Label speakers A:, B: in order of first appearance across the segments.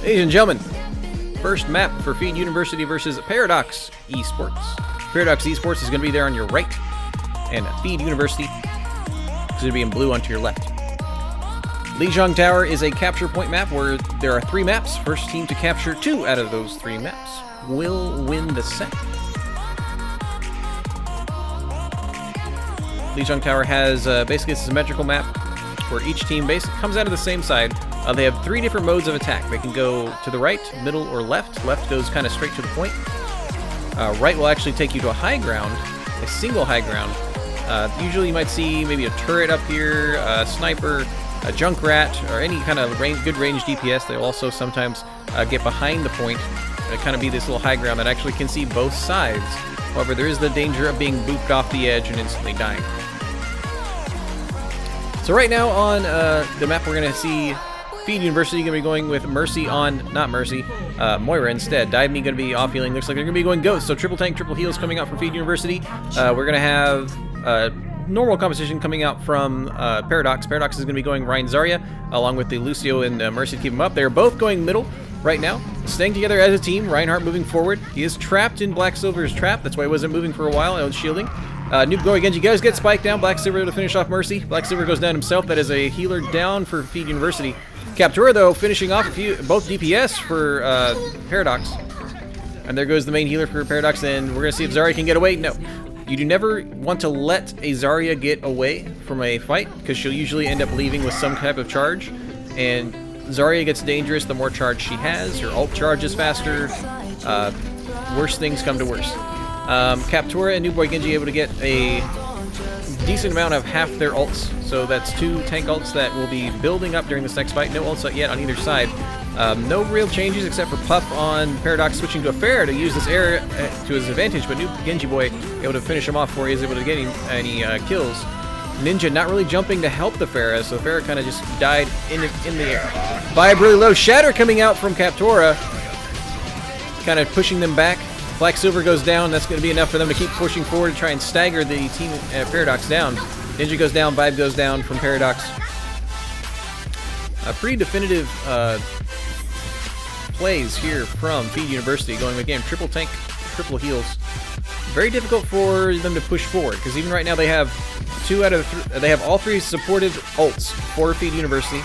A: Ladies and gentlemen, first map for Feed University versus Paradox Esports. Paradox Esports is going to be there on your right, and Feed University is going to be in blue onto your left. Lijang Tower is a capture point map where there are 3 maps. First team to capture 2 out of those 3 maps will win the set. Lijang Tower has basically a symmetrical map where each team comes out of the same side. They have 3 different modes of attack. They can go to the right, middle, or left. Left goes kind of straight to the point. Right will actually take you to a high ground, a single high ground. Usually you might see maybe a turret up here, a sniper, a Junkrat, or any kind of good range DPS. They'll also sometimes get behind the point, kind of be this little high ground that actually can see both sides. However, there is the danger of being booped off the edge and instantly dying. So right now on the map we're going to see Feed University going to be going with Mercy on, not Mercy, Moira instead. Dive Me going to be off healing. Looks like they're going to be going Ghost. So triple tank, triple heals coming out from Feed University. We're going to have normal competition coming out from Paradox. Paradox is going to be going Ryan Zarya along with the Lucio and Mercy to keep him up. They're both going middle right now, staying together as a team. Reinhardt moving forward. He is trapped in Black Silver's trap. That's why he wasn't moving for a while. I was shielding. Noob Goy Genji does get spiked down. Black Silver to finish off Mercy. Black Silver goes down himself. That is a healer down for Feed University. Captura, though, finishing off both DPS for Paradox. And there goes the main healer for Paradox, and we're going to see if Zarya can get away. No. You do never want to let a Zarya get away from a fight, because she'll usually end up leaving with some type of charge. And Zarya gets dangerous the more charge she has. Her ult charges faster. Worse things come to worse. Captura and Noob Boy Genji able to get a decent amount of half their ults. So that's 2 tank ults that will be building up during this next fight. No ults yet on either side. No real changes except for Puff on Paradox switching to a Pharah to use this area to his advantage, but Noob Genji Boy able to finish him off before he is able to get any kills. Ninja not really jumping to help the Pharah, so Pharah kind of just died in the air. Vibe really low. Shatter coming out from Captura, kind of pushing them back. Black Silver goes down. That's going to be enough for them to keep pushing forward to try and stagger the team Paradox down. Ninja goes down. Vibe goes down from Paradox. A pretty definitive plays here from Feed University, going again triple tank, triple heals. Very difficult for them to push forward, because even right now they have they have all 3 supported ults for Feed University,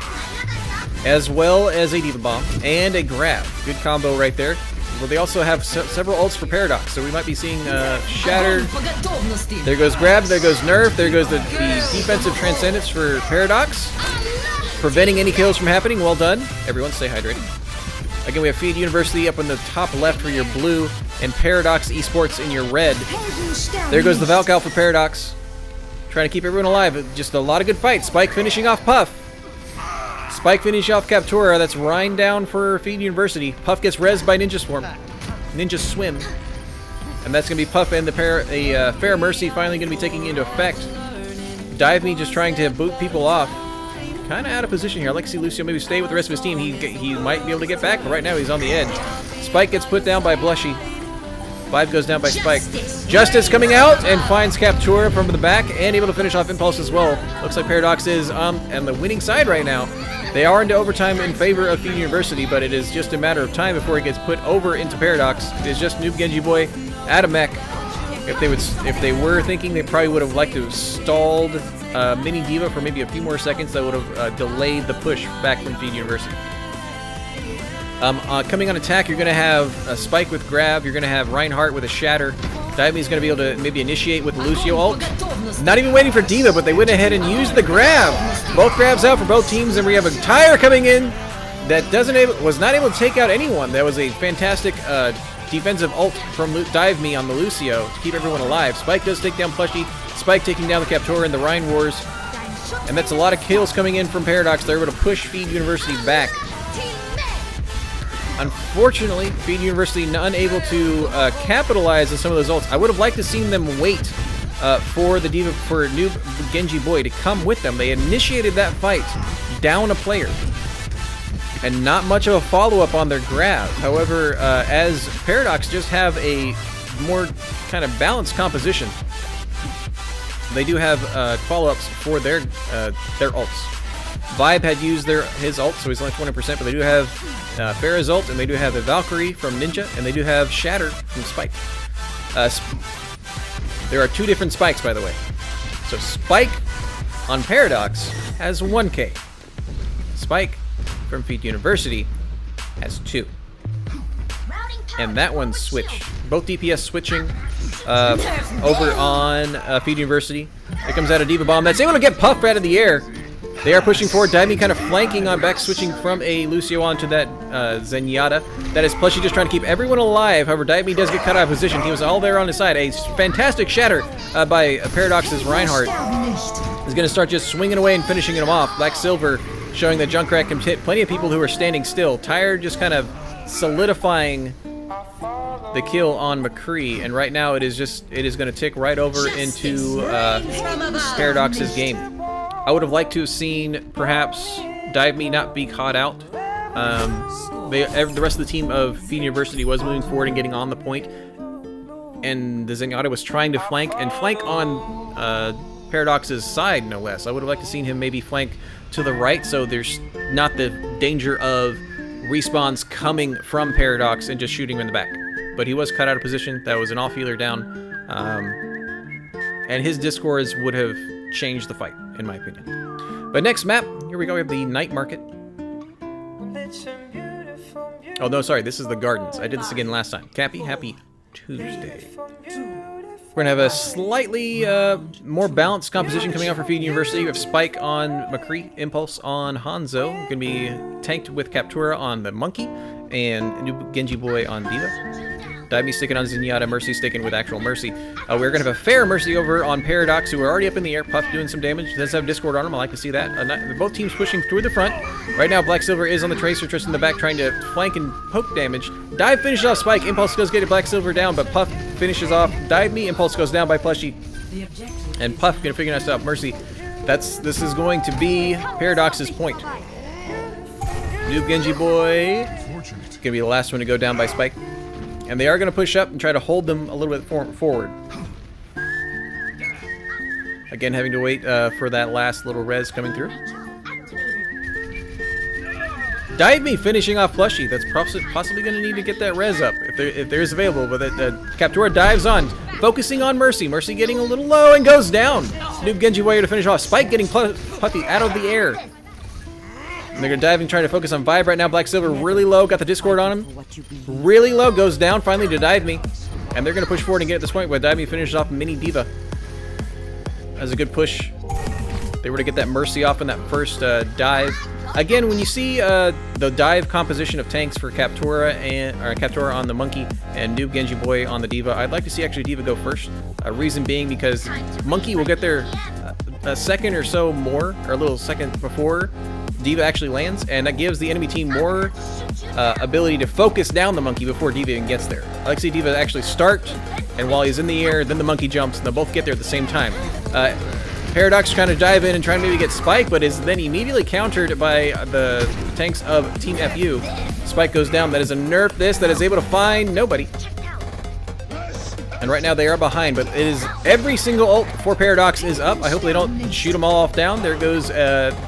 A: as well as a Diva Bomb and a Grab. Good combo right there. Well, they also have several ults for Paradox, so we might be seeing Shatter. There goes Grab, there goes Nerf, there goes the defensive Transcendence for Paradox, preventing any kills from happening. Well done. Everyone stay hydrated. Again, we have Feed University up on the top left for your blue, and Paradox Esports in your red. There goes the Valkyrie for Paradox, trying to keep everyone alive. Just a lot of good fights. Spike finishing off Puff. Spike finish off Captura. That's Rhine down for Feed University. Puff gets rezzed by Ninja Swarm. Ninja Swim. And that's going to be Puff and the Fair Mercy finally going to be taking into effect. Dive Me just trying to boot people off. Kind of out of position here. I'd like to see Lucio maybe stay with the rest of his team. He might be able to get back, but right now he's on the edge. Spike gets put down by Blushy. Vibe goes down by Spike. Justice coming out and finds Captura from the back and able to finish off Impulse as well. Looks like Paradox is on the winning side right now. They are into overtime in favor of Feed University, but it is just a matter of time before it gets put over into Paradox. It is just Noob Genji Boy out of mech. If they were thinking, they probably would have liked to have stalled Mini Diva for maybe a few more seconds. That would have delayed the push back from Feed University. Coming on attack, you're going to have a Spike with Grab. You're going to have Reinhardt with a Shatter. Dive is going to be able to maybe initiate with Lucio ult. Not even waiting for Diva, but they went ahead and used the Grab. Both Grabs out for both teams, and we have a Tire coming in that was not able to take out anyone. That was a fantastic defensive ult from Dive Me on the Lucio to keep everyone alive. Spike does take down Plushy. Spike taking down the Captura in the Rhine Wars. And that's a lot of kills coming in from Paradox. They're able to push Feed University back. Unfortunately, Feed University unable to capitalize on some of those ults. I would have liked to seen them wait for Noob Genji Boy to come with them. They initiated that fight down a player, and not much of a follow-up on their grab. However, as Paradox just have a more kind of balanced composition, they do have follow-ups for their ults. Vibe had used his ult, so he's only 20%, but they do have Pharah's ult, and they do have the Valkyrie from Ninja, and they do have Shatter from Spike. There are 2 different Spikes, by the way. So Spike on Paradox has 1k. Spike from Feed University has 2. And that one's switched. Both DPS switching over on Feed University. There comes out a D.Va Bomb that's able to get Puff out of the air. They are pushing forward. Daimi kind of flanking on back, switching from a Lucio onto that Zenyatta. That is Plushie just trying to keep everyone alive. However, Daimi does get cut out of position. He was all there on his side. A fantastic shatter by Paradox's Reinhardt is going to start just swinging away and finishing him off. Black Silver showing that Junkrat can hit plenty of people who are standing still. Tyre just kind of solidifying the kill on McCree, and right now it is going to tick right over into Paradox's game. I would have liked to have seen perhaps Dive Me not be caught out. The rest of the team of Feed University was moving forward and getting on the point, and the Zenyatta was trying to flank on Paradox's side, no less. I would have liked to seen him maybe flank to the right, so there's not the danger of respawns coming from Paradox and just shooting him in the back. But he was cut out of position. That was an off-healer down. And his discords would have changed the fight, in my opinion. But next map, here we go. We have the Night Market. Oh, no, sorry. This is the Gardens. I did this again last time. Cappy, happy Tuesday. We're going to have a slightly more balanced composition coming out for Feed University. We have Spike on McCree, Impulse on Hanzo. Going to be tanked with Captura on the Monkey, and New Genji Boy on D.Va. Daimi sticking on Zenyatta, Mercy sticking with actual Mercy. We're going to have a fair Mercy over on Paradox, who are already up in the air. Puff doing some damage. Does have Discord on him. I like to see that. Both teams pushing through the front. Right now, Black Silver is on the Tracer, Tristan in the back, trying to flank and poke damage. Dive finishes off Spike. Impulse does get Black Silver down, but Puff finishes off Dive Me. Impulse goes down by Plushie. And Puff going to figure us out. Mercy. This is going to be Paradox's point. Noob Genji Boy going to be the last one to go down by Spike. And they are going to push up and try to hold them a little bit forward. Again, having to wait for that last little res coming through. Dive Me finishing off Plushie. That's possibly going to need to get that res up if there is available. But Captura dives on, focusing on Mercy. Mercy getting a little low and goes down. Noob Genji Warrior to finish off. Spike getting Puffy out of the air. And they're going to dive and try to focus on Vibe right now. Black Silver really low, got the Discord on him. Really low, goes down finally to Dive Me. And they're going to push forward and get at this point where Dive Me finishes off Mini D.Va. That's a good push. They were to get that Mercy off in that first dive. Again, when you see the dive composition of tanks for Captura on the Monkey and Noob Genji Boy on the D.Va, I'd like to see actually D.Va go first. Reason being because Monkey will get there a second or so more, or a little second before D.Va actually lands, and that gives the enemy team more ability to focus down the Monkey before D.Va even gets there. I like to see D.Va actually start, and while he's in the air, then the Monkey jumps, and they'll both get there at the same time. Paradox trying to dive in and trying to maybe get Spike, but is then immediately countered by the tanks of Team FU. Spike goes down. That is a nerf that is able to find nobody. And right now they are behind, but it is every single ult for Paradox is up. I hope they don't shoot them all off down. There goes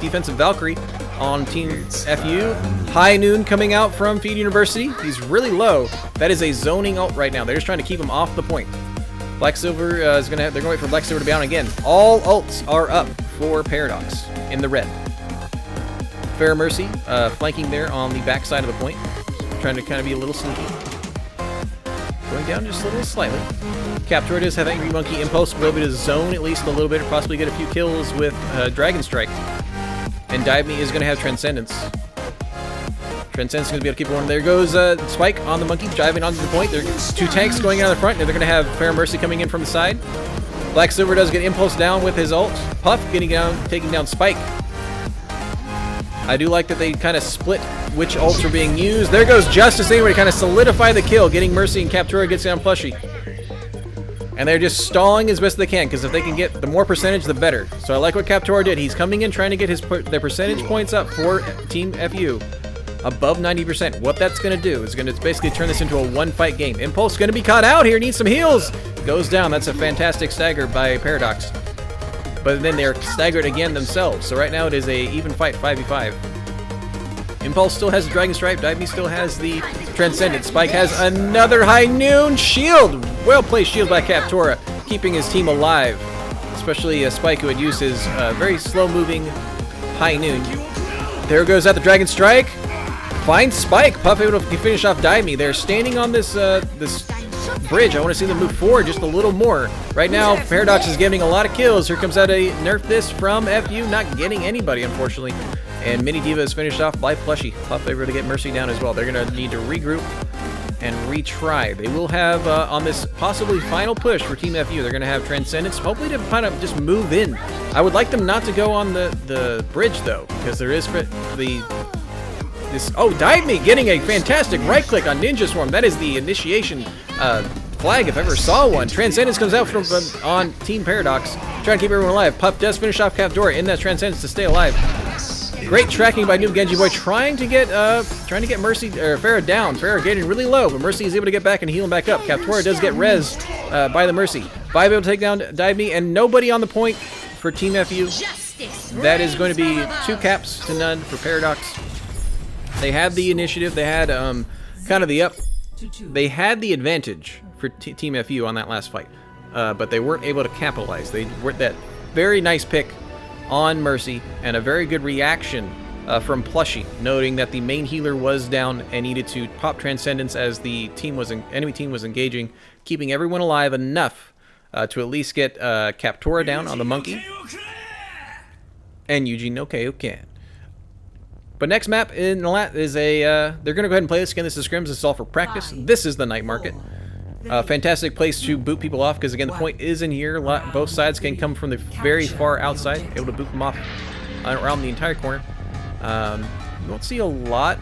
A: defensive Valkyrie on Team FU. High Noon coming out from Feed University. He's really low. That is a zoning ult right now. They're just trying to keep him off the point. Black Silver is going to have, they're going to wait for Black Silver to be on again. All ults are up for Paradox in the red. Fair Mercy flanking there on the back side of the point. Trying to kind of be a little sneaky. Going down just a little slightly. Captura does have Angry Monkey. Impulse will be able to zone at least a little bit, or possibly get a few kills with Dragon Strike. And Dive Me is going to have Transcendence. Transcendence is going to be able to keep going. There goes Spike on the Monkey, driving onto the point. There's 2 tanks going out of the front, and they're going to have Fair Mercy coming in from the side. Black Silver does get Impulse down with his ult. Puff getting down, taking down Spike. I do like that they kind of split which ults are being used. There goes Justice anyway to kind of solidify the kill, getting Mercy, and Captura gets down Plushie. And they're just stalling as best they can, because if they can get the more percentage, the better. So I like what Captura did. He's coming in trying to get their percentage points up for Team FU above 90%. What that's going to do is going to basically turn this into a one-fight game. Impulse going to be caught out here. Needs some heals. Goes down. That's a fantastic stagger by Paradox. but then they're staggered again themselves. So right now it is a even fight, 5v5. Impulse still has the Dragon Stripe. Dive Me still has the Transcendent. Spike has another High Noon shield. Well-placed shield by Captora, keeping his team alive. Especially Spike, who had used his very slow-moving High Noon. There goes out the Dragon Strike. Finds Spike. Puff able to finish off Dive Me. They're standing on this this bridge. I want to see them move forward just a little more. Right now, Paradox is getting a lot of kills. Here comes out a Nerf This from FU, not getting anybody, unfortunately. And Mini Diva is finished off by Plushie. Puff able to get Mercy down as well. They're going to need to regroup and retry. They will have, on this possibly final push for Team FU, they're going to have Transcendence, hopefully to kind of just move in. I would like them not to go on the bridge, though, because there is oh, Dive Me getting a fantastic right-click on Ninja Swarm. That is the initiation flag if I ever saw one. Transcendence comes out from on Team Paradox, trying to keep everyone alive. Puff does finish off Capdora in that Transcendence to stay alive. Great tracking by Noob Genji Boy, trying to get Mercy or Farah down. Farah getting really low, but Mercy is able to get back and heal him back up. Captora does get res by the Mercy. Vibe able to take down Dive Me, and nobody on the point for Team FU. That is going to be 2 caps to none for Paradox. They had the initiative. They had kind of they had the advantage for Team FU on that last fight, but they weren't able to capitalize. They were that very nice pick on Mercy, and a very good reaction from Plushie, noting that the main healer was down and needed to pop Transcendence as the enemy team was engaging, keeping everyone alive enough to at least get Captora down on the monkey, and Eugene okay. But next map in the is they're going to go ahead and play this again. This is Scrims. This is all for practice. This is the Night Market. Fantastic place to boot people off, because again the point is in here. Both sides can come from the very far outside, able to boot them off around the entire corner. We won't see a lot,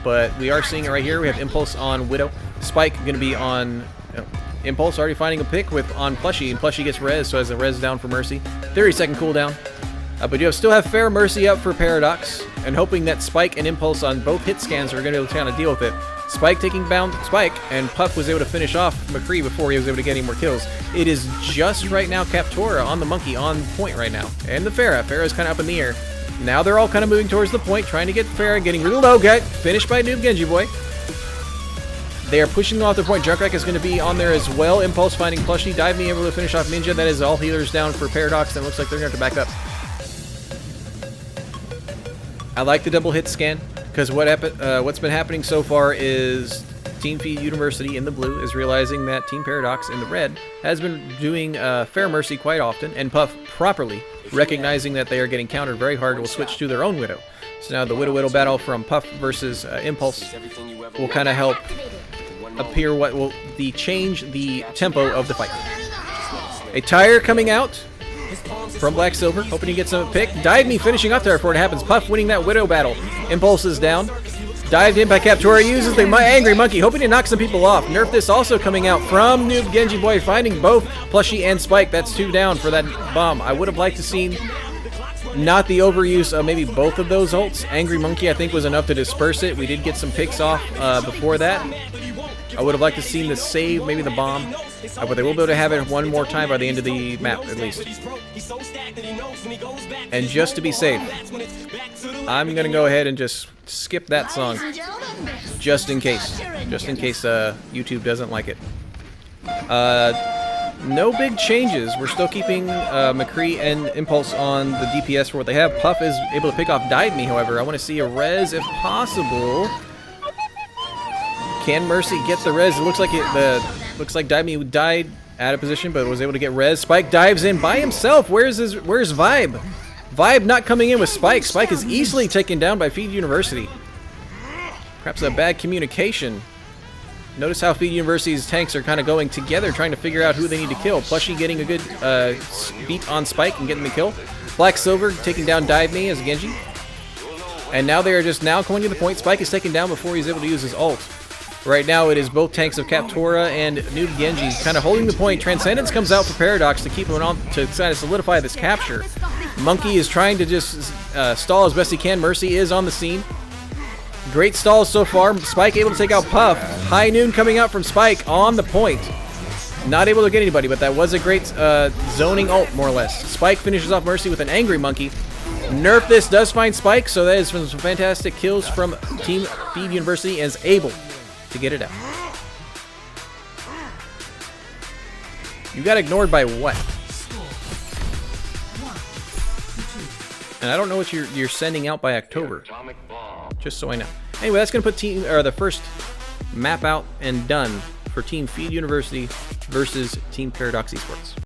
A: but we are seeing it right here. We have Impulse on Widow. Spike going to be on Impulse, already finding a pick on Plushie, and Plushie gets res, so has a res down for Mercy. 30-second cooldown. But you still have Fair Mercy up for Paradox, and hoping that Spike and Impulse on both hit scans are going to be able to kind of deal with it. Spike taking down Spike, and Puff was able to finish off McCree before he was able to get any more kills. It is just right now Captora on the monkey on point right now. And the Farah. Farah's kind of up in the air. Now they're all kind of moving towards the point, trying to get Farah, getting really low. Got finished by Noob Genji Boy. They are pushing off their point. Junkrat is going to be on there as well. Impulse finding Plushie. Dive Me able to finish off Ninja. That is all healers down for Paradox, and it looks like they're going to have to back up. I like the double hit scan, because what's been happening so far is Team Feed University in the blue is realizing that Team Paradox in the red has been doing Fair Mercy quite often, and Puff properly recognizing that they are getting countered very hard will switch to their own Widow. So now the Widow battle from Puff versus Impulse will kind of help appear what will change the tempo of the fight. A tire coming out from Black Silver, hoping he gets a pick. Dive Me finishing up there before it happens. Puff winning that Widow battle. Impulse is down. Dived in by Captora, uses the Angry Monkey, hoping to knock some people off. Nerf This also coming out from Noob Genji Boy, finding both Plushie and Spike. That's 2 down for that bomb. I would have liked to seen not the overuse of maybe both of those ults. Angry Monkey, I think, was enough to disperse it. We did get some picks off before that. I would have liked to seen the save, maybe the bomb. But they will be able to have it one more time by the end of the map, at least. And just to be safe, I'm going to go ahead and just skip that song. Just in case. Just in case YouTube doesn't like it. No big changes. We're still keeping McCree and Impulse on the DPS for what they have. Puff is able to pick off Dive Me, however. I want to see a res if possible. Can Mercy get the res? It looks like looks like Dive Me died out of position, but was able to get res. Spike dives in by himself. Where's Vibe? Vibe not coming in with Spike. Spike is easily taken down by Feed University. Perhaps a bad communication. Notice how Feed University's tanks are kind of going together, trying to figure out who they need to kill. Plushie getting a good beat on Spike and getting the kill. Black Silver taking down Dive Me as Genji. And now they are just coming to the point. Spike is taken down before he's able to use his ult. Right now it is both tanks of Captora and Noob Genji kind of holding the point. Transcendence comes out for Paradox to keep him on, to kind of solidify this capture. Monkey is trying to just stall as best he can. Mercy is on the scene. Great stalls so far. Spike able to take out Puff. High Noon coming out from Spike on the point. Not able to get anybody, but that was a great zoning ult, more or less. Spike finishes off Mercy with an Angry Monkey. Nerf this does find Spike, so that is some fantastic kills from Team Feed University and is able to get it out. You got ignored by what? And I don't know what you're sending out by October. Just so I know. Anyway, that's gonna put the first map out and done for Team Feed University versus Team Paradox Esports.